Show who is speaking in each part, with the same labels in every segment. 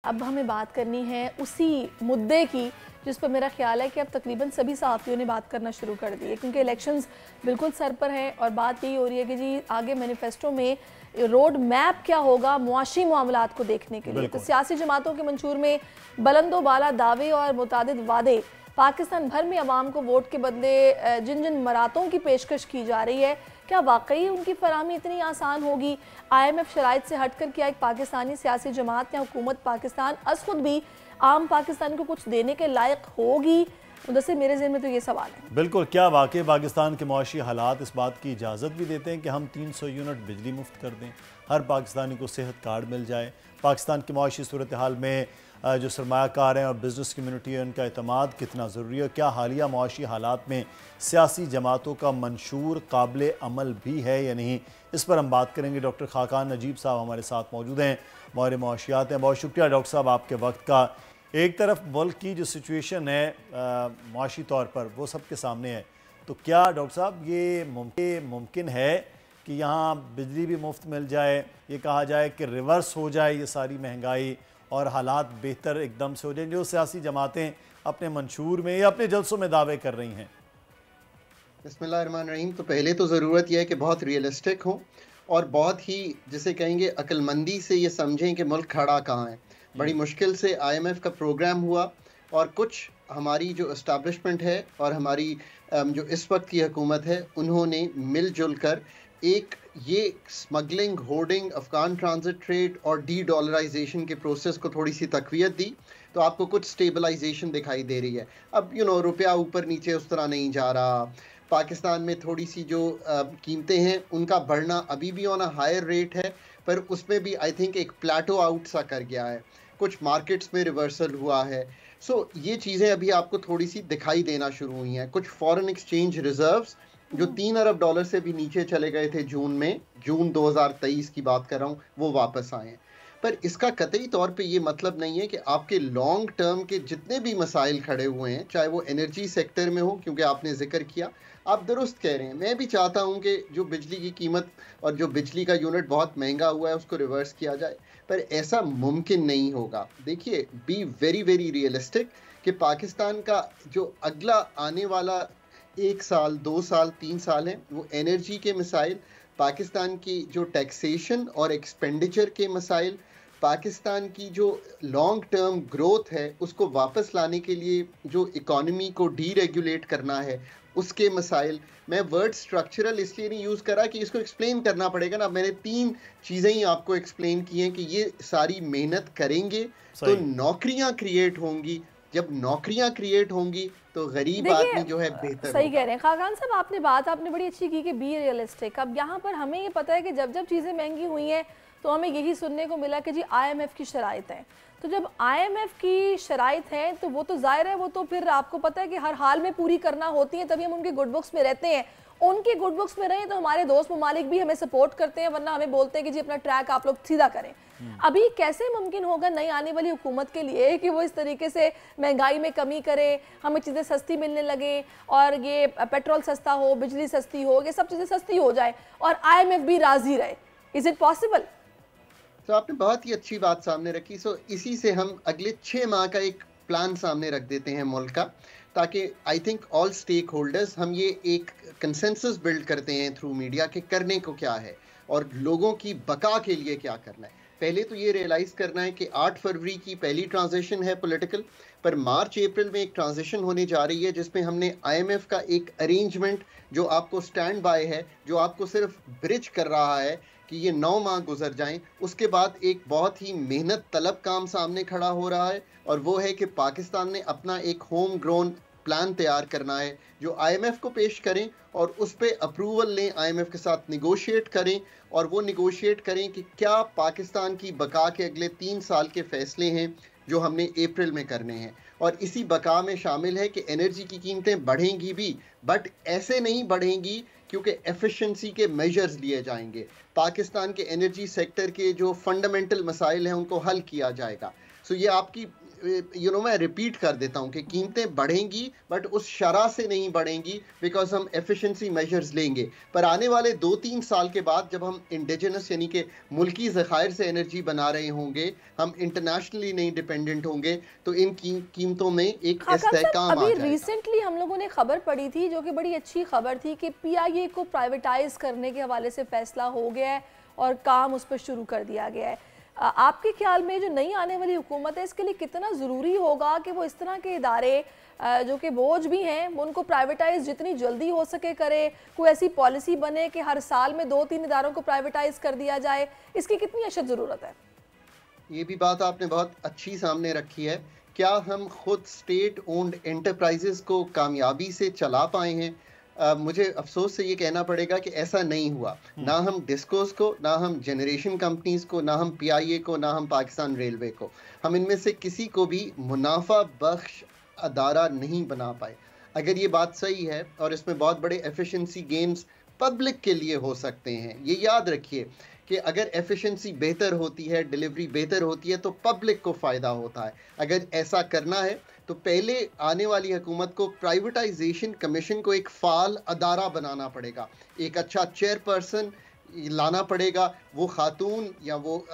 Speaker 1: अब हमें बात करनी है उसी मुद्दे की जिस पर मेरा ख्याल है कि अब तकरीबन सभी सहाफ़ियों ने बात करना शुरू कर दी है, क्योंकि इलेक्शंस बिल्कुल सर पर हैं और बात यही हो रही है कि जी आगे मैनिफेस्टो में रोड मैप क्या होगा मुआशी मामलात को देखने के लिए। तो सियासी जमातों के मंशूर में बुलंदो बाला दावे और मुतादिद वादे, पाकिस्तान भर में अवाम को वोट के बदले जिन जिन मरातों की पेशकश की जा रही है, क्या वाकई उनकी फराहमी इतनी आसान होगी? IMF शराइत से हटकर क्या एक पाकिस्तानी सियासी जमात या हुकूमत पाकिस्तान अस खुद भी आम पाकिस्तान को कुछ देने के लायक होगी? मुदस्सिर, मेरे ज़हन में तो ये सवाल है।
Speaker 2: बिल्कुल, क्या वाकई पाकिस्तान के मुआशी हालात इस बात की इजाज़त भी देते हैं कि हम 300 यूनिट बिजली मुफ्त कर दें, हर पाकिस्तानी को सेहत कार्ड मिल जाए? पाकिस्तान की मुआशी सूरत हाल में जो सरमायाकार हैं और बिज़नेस कम्यूनिटी है उनका एतमाद कितना ज़रूरी है? क्या हालिया मुआशी हालात में सियासी जमातों का मंशूर काबिल अमल भी है या नहीं? इस पर हम बात करेंगे। डॉक्टर खाकान नजीब साहब हमारे साथ मौजूद हैं, माहिर मुआशियात हैं। बहुत शुक्रिया डॉक्टर साहब आपके वक्त का। एक तरफ मुल्क की जो सिचुएशन है मुआशी तौर पर वो सबके सामने है, तो क्या डॉक्टर साहब ये मुमकिन है कि यहाँ बिजली भी मुफ्त मिल जाए, ये कहा जाए कि रिवर्स हो जाए ये सारी महंगाई और हालात बेहतर एकदम से हो जाए, जो सियासी जमातें अपने मंशूर में या अपने जलसों में दावे कर रही हैं?
Speaker 3: बिस्मिल्लाहिर्रहमानिर्रहीम। तो पहले तो ज़रूरत यह है कि बहुत रियलिस्टिक हो और बहुत ही जिसे कहेंगे अक्लमंदी से ये समझें कि मुल्क खड़ा कहाँ है। बड़ी मुश्किल से IMF का प्रोग्राम हुआ और कुछ हमारी जो इस्टेब्लिशमेंट है और हमारी जो इस वक्त की हुकूमत है उन्होंने मिलजुल कर एक ये smuggling, hoarding, Afghan transit trade और डी डॉलराइजेशन के प्रोसेस को थोड़ी सी तकवीत दी, तो आपको कुछ स्टेबलाइजेशन दिखाई दे रही है। अब रुपया ऊपर नीचे उस तरह नहीं जा रहा। पाकिस्तान में थोड़ी सी जो कीमतें हैं उनका बढ़ना अभी भी ऑन अ हायर रेट है, पर उसमें भी आई थिंक एक प्लेटो आउट सा कर गया है। कुछ मार्केट्स में रिवर्सल हुआ है। ये चीज़ें अभी आपको थोड़ी सी दिखाई देना शुरू हुई हैं। कुछ फॉरेन एक्सचेंज रिजर्व्स जो 3 अरब डॉलर से भी नीचे चले गए थे जून 2023 की बात कर रहा हूँ, वो वापस आए हैं। पर इसका कतई तौर पे ये मतलब नहीं है कि आपके लॉन्ग टर्म के जितने भी मसाइल खड़े हुए हैं, चाहे वो एनर्जी सेक्टर में हो, क्योंकि आपने जिक्र किया, आप दुरुस्त कह रहे हैं। मैं भी चाहता हूं कि जो बिजली की कीमत और जो बिजली का यूनिट बहुत महंगा हुआ है उसको रिवर्स किया जाए, पर ऐसा मुमकिन नहीं होगा। देखिए, बी वेरी वेरी रियलिस्टिक कि पाकिस्तान का जो अगला आने वाला 1 साल, 2 साल, 3 साल है, वो एनर्जी के मसाइल, पाकिस्तान की जो टैक्सेशन और एक्सपेंडिचर के मसाइल, पाकिस्तान की जो लॉन्ग टर्म ग्रोथ है उसको वापस लाने के लिए जो इकोनॉमी को डीरेगुलेट करना है उसके मसाइल। मैं वर्ड स्ट्रक्चरल इसलिए नहीं यूज़ करा कि इसको एक्सप्लेन करना पड़ेगा ना। मैंने 3 चीज़ें ही आपको एक्सप्लेन की हैं कि ये सारी मेहनत करेंगे तो नौकरियां क्रिएट होंगी। जब नौकरियां क्रिएट होंगी तो गरीब आदमी जो है बेहतर
Speaker 1: सही कह रहे हैं खाकान साहब, आपने आपने बड़ी अच्छी की कि बी रियलिस्टिक। अब यहाँ पर हमें ये पता है कि जब जब चीज़ें महंगी हुई हैं तो हमें यही सुनने को मिला कि जी IMF की शराइत है। तो जब IMF की शराइत है तो वो तो ज़ाहिर है, वो तो फिर आपको पता है कि हर हाल में पूरी करना होती है, तभी हम उनके गुड बुक्स में रहते हैं। उनके गुड बुक्स में रहे तो हमारे दोस्त ममालिक भी हमें सपोर्ट करते हैं, वरना हमें बोलते हैं कि जी अपना ट्रैक आप लोग सीधा करें। अभी कैसे मुमकिन होगा नई आने वाली हुकूमत के लिए कि वो इस तरीके से महंगाई में कमी करे, हमें चीज़ें सस्ती मिलने लगे और ये पेट्रोल सस्ता हो, बिजली सस्ती हो, ये सब चीज़ें सस्ती हो जाए और IMF भी राजी रहे? Is it possible?
Speaker 3: तो आपने बहुत ही अच्छी बात सामने रखी। इसी से हम अगले 6 माह का एक प्लान सामने रख देते हैं मुल्क का, ताकि I think all stakeholders हम ये एक कंसेंसस बिल्ड करते हैं थ्रू मीडिया के करने को क्या है और लोगों की बका के लिए क्या करना है। पहले तो ये रियलाइज़ करना है कि 8 फरवरी की पहली ट्रांजिशन है पॉलिटिकल, पर मार्च अप्रैल में एक ट्रांजिशन होने जा रही है जिसमें हमने IMF का एक अरेंजमेंट जो आपको स्टैंड बाय है, जो आपको सिर्फ ब्रिज कर रहा है कि ये 9 माह गुजर जाएं, उसके बाद एक बहुत ही मेहनत तलब काम सामने खड़ा हो रहा है और वो है कि पाकिस्तान ने अपना एक होम ग्रोन प्लान तैयार करना है जो IMF को पेश करें और उस पर अप्रूवल लें, IMF के साथ निगोशिएट करें और वो निगोशिएट करें कि क्या पाकिस्तान की बका के अगले 3 साल के फैसले हैं जो हमने अप्रैल में करने हैं। और इसी बका में शामिल है कि एनर्जी की कीमतें बढ़ेंगी भी, बट ऐसे नहीं बढ़ेंगी क्योंकि एफिशिएंसी के मेजर्स लिए जाएंगे। पाकिस्तान के एनर्जी सेक्टर के जो फंडामेंटल मसाइल हैं उनको हल किया जाएगा। ये आपकी मैं रिपीट कर देता हूं कि कीमतें बढ़ेंगी बट उस शरह से नहीं बढ़ेंगी बिकॉज हम एफिशिएंसी मेजर्स लेंगे। पर आने वाले 2-3 साल के बाद जब हम इंडिजिनस यानी कि मुल्की ज़खायर से एनर्जी बना रहे होंगे, हम इंटरनेशनली नहीं डिपेंडेंट होंगे, तो इन कीमतों में एक इस्तेहकाम आ
Speaker 1: अभी
Speaker 3: जाएगा।
Speaker 1: रिसेंटली हम लोगों ने खबर पड़ी थी जो कि बड़ी अच्छी खबर थी कि पीआईए को प्राइवेटाइज करने के हवाले से फैसला हो गया है और काम उस पर शुरू कर दिया गया है। आपके ख्याल में जो नई आने वाली हुकूमत है इसके लिए कितना ज़रूरी होगा कि वो इस तरह के इदारे जो कि बोझ भी हैं वो उनको प्राइवेटाइज जितनी जल्दी हो सके करे, कोई ऐसी पॉलिसी बने कि हर साल में 2-3 इदारों को प्राइवेटाइज कर दिया जाए, इसकी कितनी अशद ज़रूरत है?
Speaker 3: ये भी बात आपने बहुत अच्छी सामने रखी है। क्या हम खुद स्टेट ओन्ड एंटरप्राइजेस को कामयाबी से चला पाए हैं? मुझे अफसोस से ये कहना पड़ेगा कि ऐसा नहीं हुआ। ना हम डिस्कोस को, ना हम जनरेशन कंपनीज को, ना हम पीआईए को, ना हम पाकिस्तान रेलवे को, हम इनमें से किसी को भी मुनाफा बख्श अदारा नहीं बना पाए। अगर ये बात सही है और इसमें बहुत बड़े एफिशिएंसी गेन्स पब्लिक के लिए हो सकते हैं, ये याद रखिए कि अगर एफिशिएंसी बेहतर होती है, डिलीवरी बेहतर होती है तो पब्लिक को फ़ायदा होता है। अगर ऐसा करना है तो पहले आने वाली हुकूमत को प्राइवेटाइजेशन कमीशन को एक फ़ाल अदारा बनाना पड़ेगा, एक अच्छा चेयरपर्सन लाना पड़ेगा। वो खातून या वो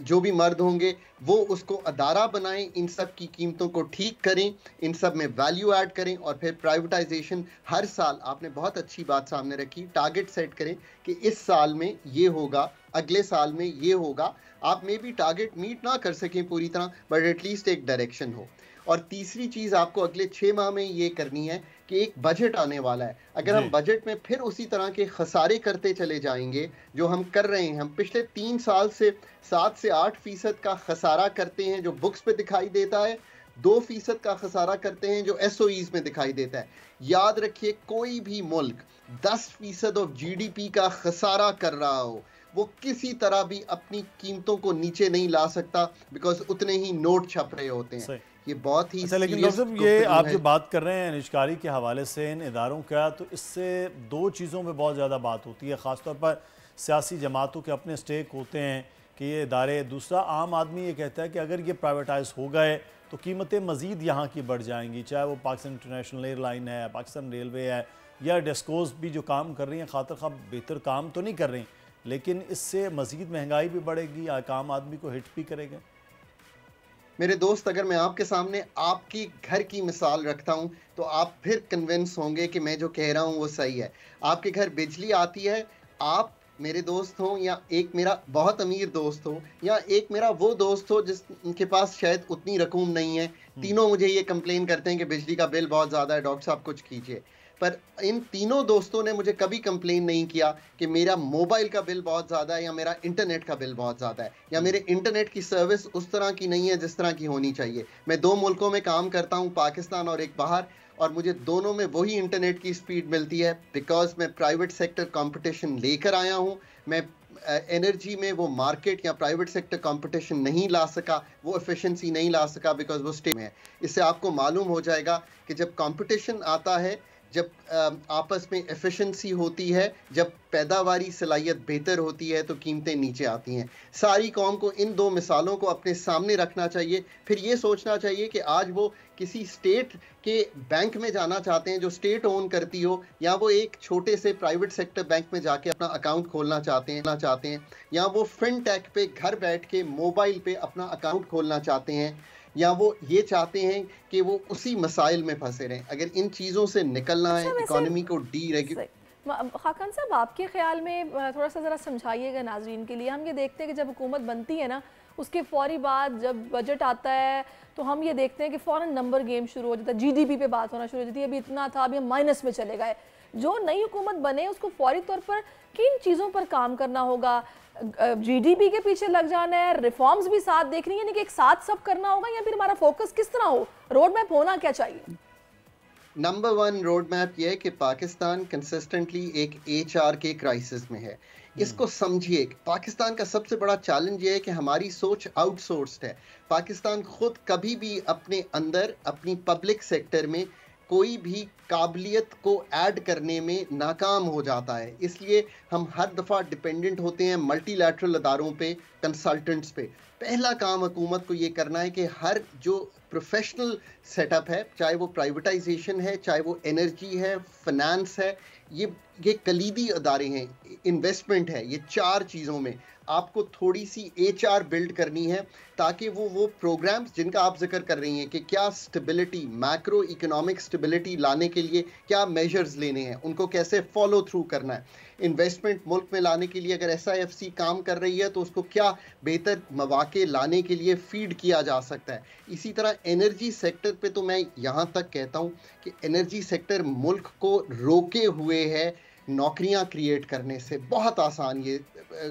Speaker 3: जो भी मर्द होंगे वो उसको अदारा बनाएं, इन सब की कीमतों को ठीक करें, इन सब में वैल्यू ऐड करें और फिर प्राइवेटाइजेशन हर साल, आपने बहुत अच्छी बात सामने रखी, टारगेट सेट करें कि इस साल में ये होगा, अगले साल में ये होगा। आप में भी टारगेट मीट ना कर सकें पूरी तरह बट एटलीस्ट एक डायरेक्शन हो। और तीसरी चीज़ आपको अगले 6 माह में ये करनी है कि एक बजट आने वाला है। अगर हम बजट में फिर उसी तरह के खसारे करते चले जाएंगे जो हम कर रहे हैं, हम पिछले 3 साल से 7 से 8% का खसारा करते हैं जो बुक्स पे दिखाई देता है, 2% का खसारा करते हैं जो एसओईज में दिखाई देता है। याद रखिए कोई भी मुल्क 10% ऑफ जीडीपी का खसारा कर रहा हो वो किसी तरह भी अपनी कीमतों को नीचे नहीं ला सकता बिकॉज उतने ही नोट छप रहे होते हैं। ये बहुत ही
Speaker 2: लेकिन डॉक्टर साहब ये आप जो बात कर रहे हैं निष्कारी के हवाले से इन इदारों का, तो इससे 2 चीज़ों में बहुत ज़्यादा बात होती है, ख़ासतौर पर सियासी जमातों के अपने स्टेक होते हैं कि ये इदारे, दूसरा आम आदमी ये कहता है कि अगर ये प्राइवेटाइज हो गए तो कीमतें मज़ीद यहाँ की बढ़ जाएंगी, चाहे वो पाकिस्तान इंटरनेशनल एयरलाइन है, पाकिस्तान रेलवे है या डिस्कोस भी जो काम कर रही हैं, खातर खा बेहतर काम तो नहीं कर रही, लेकिन इससे मज़ीद महंगाई भी बढ़ेगी, आम आदमी को हिट भी करेगा।
Speaker 3: मेरे दोस्त, अगर मैं आपके सामने आपकी घर की मिसाल रखता हूं तो आप फिर कन्विंस होंगे कि मैं जो कह रहा हूं वो सही है। आपके घर बिजली आती है, आप मेरे दोस्त हो या एक मेरा बहुत अमीर दोस्त हो या एक मेरा वो दोस्त हो जिसके पास शायद उतनी रकूम नहीं है, तीनों मुझे ये कंप्लेन करते हैं कि बिजली का बिल बहुत ज़्यादा है, डॉक्टर साहब कुछ कीजिए। पर इन तीनों दोस्तों ने मुझे कभी कंप्लेन नहीं किया कि मेरा मोबाइल का बिल बहुत ज़्यादा है या मेरा इंटरनेट का बिल बहुत ज़्यादा है या मेरे इंटरनेट की सर्विस उस तरह की नहीं है जिस तरह की होनी चाहिए। मैं 2 मुल्कों में काम करता हूँ, पाकिस्तान और एक बाहर, और मुझे दोनों में वही इंटरनेट की स्पीड मिलती है बिकॉज मैं प्राइवेट सेक्टर कंपटीशन लेकर आया हूँ। मैं एनर्जी में वो मार्केट या प्राइवेट सेक्टर कंपटीशन नहीं ला सका, वो एफिशिएंसी नहीं ला सका बिकॉज वो स्टेट में है। इससे आपको मालूम हो जाएगा कि जब कंपटीशन आता है, जब आपस में एफिशिएंसी होती है, जब पैदावारी सलाहियत बेहतर होती है तो कीमतें नीचे आती हैं। सारी कौम को इन 2 मिसालों को अपने सामने रखना चाहिए, फिर ये सोचना चाहिए कि आज वो किसी स्टेट के बैंक में जाना चाहते हैं जो स्टेट ओन करती हो, या वो एक छोटे से प्राइवेट सेक्टर बैंक में जाके अपना अकाउंट खोलना चाहते हैं या वो फिनटेक पे घर बैठ के मोबाइल पे अपना अकाउंट खोलना चाहते हैं, या वो ये चाहते हैं कि वो उसी मसाइल में फंसे रहें। अगर इन चीज़ों से निकलना है, इकोनॉमी को
Speaker 1: खाकन साहब, आपके ख्याल में थोड़ा सा ज़रा समझाइएगा नाजरीन के लिए। हम ये देखते हैं कि जब हुकूमत बनती है ना, उसके फौरी बाद जब बजट आता है तो हम ये देखते हैं कि फ़ौरन नंबर गेम शुरू हो जाता है, जीडीपी पे बात होना शुरू हो जाती है, अभी इतना था, अभी हम माइनस में चले गए। जो नई हुकूमत बने उसको फौरी तौर पर किन चीज़ों पर काम करना होगा? जीडीपी के पीछे लग जाना है, रिफॉर्म्स भी साथ देखनी है, यानी कि एक साथ सब करना होगा, या फिर हमारा फोकस किस तरह हो, रोड मैप होना क्या चाहिए?
Speaker 3: नंबर 1 रोड मैप यह है कि पाकिस्तान कंसिस्टेंटली एक HR के क्राइसिस में है। इसको समझिए। पाकिस्तान का सबसे बड़ा चैलेंज ये है कि हमारी सोच आउटसोर्स्ड है। पाकिस्तान खुद कभी भी अपने अंदर अपनी पब्लिक सेक्टर में कोई भी काबिलियत को ऐड करने में नाकाम हो जाता है। इसलिए हम हर दफ़ा डिपेंडेंट होते हैं मल्टीलैटरल अदारों पे, कंसल्टेंट्स पे। पहला काम हुकूमत को ये करना है कि हर जो प्रोफेशनल सेटअप है, चाहे वो प्राइवेटाइजेशन है, चाहे वो एनर्जी है, फाइनेंस है, ये कलीदी अदारे हैं, इन्वेस्टमेंट है, ये 4 चीज़ों में आपको थोड़ी सी HR बिल्ड करनी है, ताकि वो प्रोग्राम्स जिनका आप जिक्र कर रही हैं कि क्या स्टेबिलिटी, मैक्रो इकोनॉमिक स्टेबिलिटी लाने के लिए क्या मेजर्स लेने हैं, उनको कैसे फॉलो थ्रू करना है। इन्वेस्टमेंट मुल्क में लाने के लिए अगर SIFC काम कर रही है तो उसको क्या बेहतर मौके लाने के लिए फीड किया जा सकता है। इसी तरह एनर्जी सेक्टर पे तो मैं यहाँ तक कहता हूँ कि एनर्जी सेक्टर मुल्क को रोके हुए है नौकरियां क्रिएट करने से। बहुत आसान ये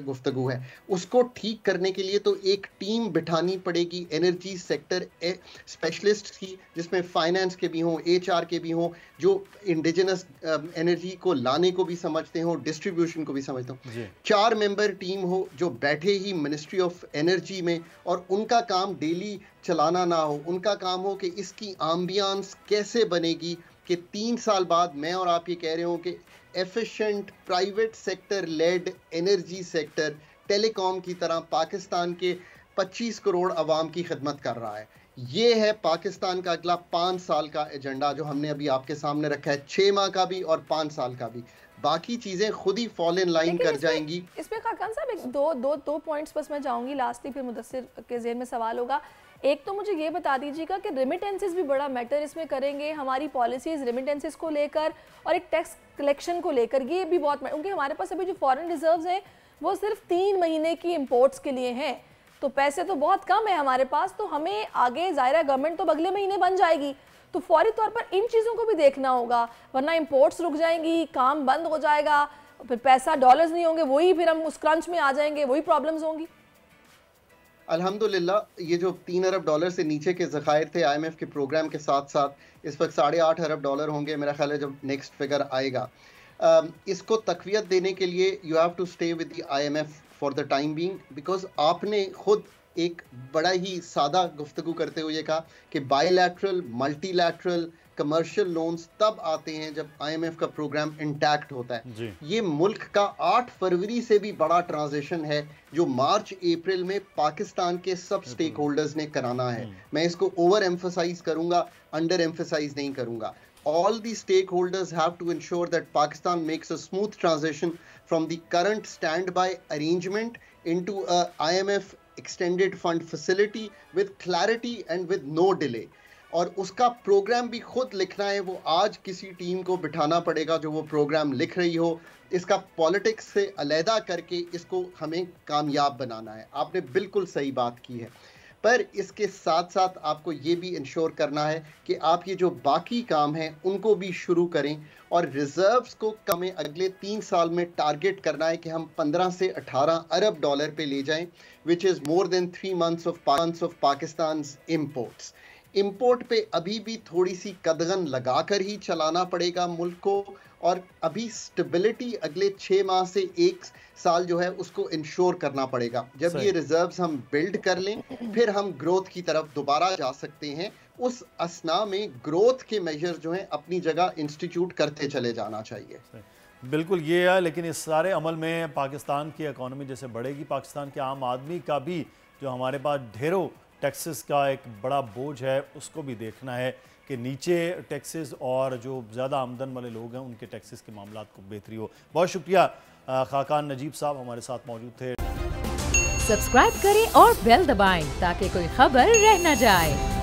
Speaker 3: गुफ्तगू है। उसको ठीक करने के लिए तो एक टीम बिठानी पड़ेगी एनर्जी सेक्टर स्पेशलिस्ट की, जिसमें फाइनेंस के भी हों, HR के भी हों, जो इंडिजिनस एनर्जी को लाने को भी समझते हों, डिस्ट्रीब्यूशन को भी समझते हों। 4 मेंबर टीम हो जो बैठे ही मिनिस्ट्री ऑफ एनर्जी में, और उनका काम डेली चलाना ना हो, उनका काम हो कि इसकी एम्बियंस कैसे बनेगी कि 3 साल बाद मैं और आप ये कह रहे हो कि efficient private sector led energy sector telecom की तरह पाकिस्तान के 25 करोड़ अवाम की खिदमत कर रहा है। ये है पाकिस्तान का अगला 5 साल का एजेंडा जो हमने अभी आपके सामने रखा है, 6 माह का भी और 5 साल का भी। बाकी चीजें खुद ही फॉल इन लाइन कर जाएंगी।
Speaker 1: इसमें खाकान साहब दो पॉइंट्स बस मैं जाऊंगी, लास्टली फिर मुदस्सिर के ज़हन में सवाल होगा। एक तो मुझे ये बता दीजिएगा कि रेमिटेंसेस भी बड़ा मैटर इसमें करेंगे, हमारी पॉलिसीज़ रेमिटेंसेस को लेकर और एक टैक्स कलेक्शन को लेकर, ये भी बहुत, क्योंकि हमारे पास अभी जो फॉरेन रिजर्व्स हैं वो सिर्फ 3 महीने की इंपोर्ट्स के लिए हैं, तो पैसे तो बहुत कम है हमारे पास। तो हमें आगे ज़ाहिर गवर्नमेंट तो अगले महीने बन जाएगी, तो फौरी तौर पर इन चीज़ों को भी देखना होगा, वरना इंपोर्ट्स रुक जाएंगी, काम बंद हो जाएगा, फिर पैसा डॉलर्स नहीं होंगे, वही फिर हम उस क्रंच में आ जाएंगे, वही प्रॉब्लम्स होंगी।
Speaker 3: अल्हम्दुलिल्लाह ये जो 3 अरब डॉलर से नीचे के ज़खायर थे IMF के प्रोग्राम के साथ साथ, इस वक्त 8.5 अरब डॉलर होंगे मेरा ख्याल है जब नेक्स्ट फिगर आएगा। इसको तक़वियत देने के लिए you have to stay with the IMF for the time being, because आपने खुद एक बड़ा ही सादा गुफ्तगू करते हुए कहा कि बायलैटरल, मल्टीलैटरल कमर्शियल लोन्स तब आते हैं जब IMF का प्रोग्राम इंटैक्ट होता है। ये मुल्क का 8 फरवरी से भी बड़ा ट्रांजिशन है जो मार्च अप्रैल में पाकिस्तान के सब स्टेक होल्डर्स ने कराना है। मैं इसको ओवर एम्फसाइज करूंगा, अंडर एम्फसाइज नहीं करूंगा। All the stakeholders have to ensure that Pakistan makes a smooth transition from the current standby arrangement into a IMF extended fund facility with clarity and with no delay. और उसका programme भी खुद लिखना है, वो आज किसी टीम को बिठाना पड़ेगा जो वो प्रोग्राम लिख रही हो। इसका पॉलिटिक्स से अलहदा करके इसको हमें कामयाब बनाना है। आपने बिल्कुल सही बात की है, पर इसके साथ साथ आपको ये भी इंश्योर करना है कि आप ये जो बाकी काम हैं उनको भी शुरू करें, और रिजर्व्स को हमें अगले 3 साल में टारगेट करना है कि हम 15 से 18 अरब डॉलर पे ले जाएं, which is more than 3 months of Pakistan's imports. Import पे अभी भी थोड़ी सी कदगन लगाकर ही चलाना पड़ेगा मुल्क को, और अभी स्टेबिलिटी अगले 6 माह से 1 साल जो है उसको इंश्योर करना पड़ेगा। जब ये रिजर्व्स हम बिल्ड कर लें फिर हम ग्रोथ की तरफ दोबारा जा सकते हैं। उस असना में ग्रोथ के मेजर जो हैं अपनी जगह इंस्टीट्यूट करते चले जाना चाहिए।
Speaker 2: बिल्कुल ये है, लेकिन इस सारे अमल में पाकिस्तान की इकॉनमी जैसे बढ़ेगी, पाकिस्तान के आम आदमी का भी जो हमारे पास ढेरों टैक्सेस का एक बड़ा बोझ है उसको भी देखना है कि नीचे टैक्सेस और जो ज़्यादा आमदन वाले लोग हैं उनके टैक्सेस के मामलात को बेहतरी हो। बहुत शुक्रिया खाकान नजीब साहब हमारे साथ मौजूद थे।
Speaker 4: सब्सक्राइब करें और बेल दबाएं ताकि कोई खबर रह न जाए।